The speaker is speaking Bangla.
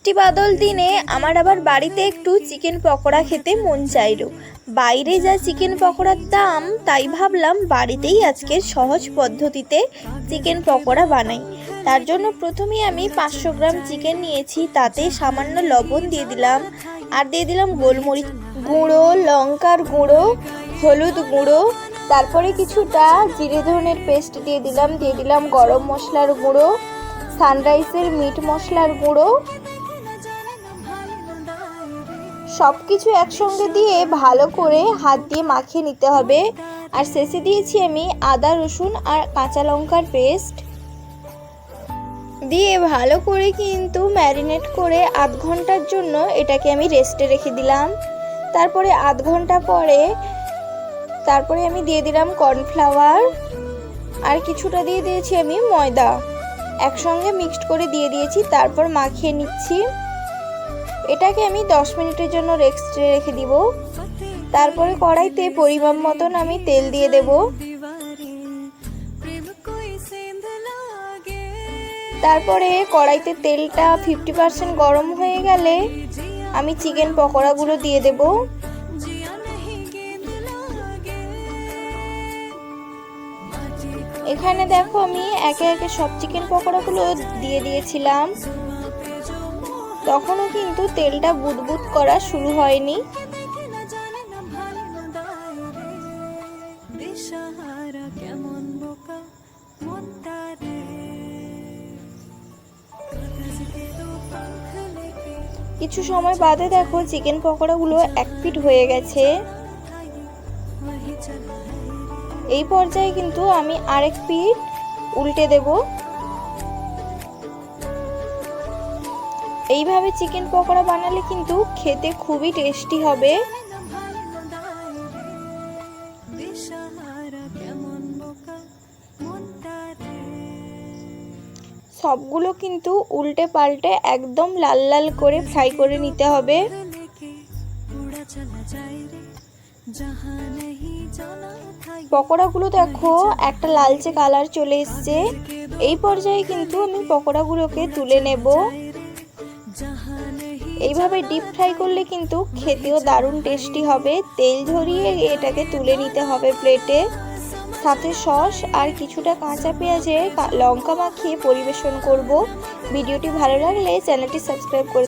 বৃষ্টি বাদল দিনে আমার আবার বাড়িতে একটু চিকেন পকোড়া খেতে মন চাইলো। বাইরে যা চিকেন পকোড়ার দাম, তাই ভাবলাম বাড়িতেই আজকে সহজ পদ্ধতিতে চিকেন পকোড়া বানাই। তার জন্য প্রথমেই আমি 500 গ্রাম চিকেন নিয়েছি, তাতে সামান্য লবণ দিয়ে দিলাম, আর দিয়ে দিলাম গোলমরিচ গুঁড়ো, লঙ্কার গুঁড়ো, হলুদ গুঁড়ো, তারপরে কিছুটা জিরে ধনের পেস্ট দিয়ে দিলাম গরম মশলার গুঁড়ো, সানরাইসের মিট মশলার গুঁড়ো। সব কিছু একসঙ্গে দিয়ে ভালো করে হাত দিয়ে মাখিয়ে নিতে হবে। আর শেষে দিয়েছি আমি আদা রসুন আর কাঁচা লঙ্কার পেস্ট দিয়ে ভালো করে কিন্তু ম্যারিনেট করে আধ ঘন্টার জন্য এটাকে আমি রেস্টে রেখে দিলাম। তারপরে আধ ঘন্টা পরে আমি দিয়ে দিলাম কর্নফ্লাওয়ার, আর কিছুটা দিয়ে দিয়েছি আমি ময়দা, একসঙ্গে মিক্সড করে দিয়ে দিয়েছি। তারপর মাখিয়ে নিচ্ছি। এটাকে আমি 10 মিনিটের জন্য রেস্টে রেখে দিব। তারপরে কড়াইতে পরিমাণ মতন আমি তেল দিয়ে দেব। তারপরে কড়াইতে তেলটা 50% গরম হয়ে গেলে আমি চিকেন পকোড়াগুলো দিয়ে দেব। এখানে দেখো আমি একে একে সব চিকেন পকোড়াগুলো দিয়ে দিয়েছিলাম। তখনও কিন্তু তেলটা বুদবুদ করা শুরু হয়নি। কিছু সময় বাদে দেখো চিকেন পকোড়াগুলো এক পিঠ হয়ে গেছে। এই পর্যায়ে কিন্তু আমি আরেক পিঠ উল্টে দেব। এইভাবে চিকেন পকোড়া বানালে কিন্তু খেতে খুবই টেস্টি হবে। সবগুলো কিন্তু উল্টে পাল্টে একদম লাল লাল করে ফ্রাই করে নিতে হবে। পকোড়াগুলো দেখো একটা লালচে কালার চলে এসছে। এই পর্যায়ে কিন্তু আমি পকোড়াগুলোকে তুলে নেব। এইভাবে ডিপ ফ্রাই করলে কিন্তু খেতেও দারুণ টেস্টি হবে। তেল ঝরিয়ে এটাকে তুলে নিতে হবে প্লেটে। সাথে সস আর কিছুটা কাঁচা পেঁয়াজে লঙ্কা মাখিয়ে পরিবেশন করব। ভিডিওটি ভালো লাগলে চ্যানেলটি সাবস্ক্রাইব করে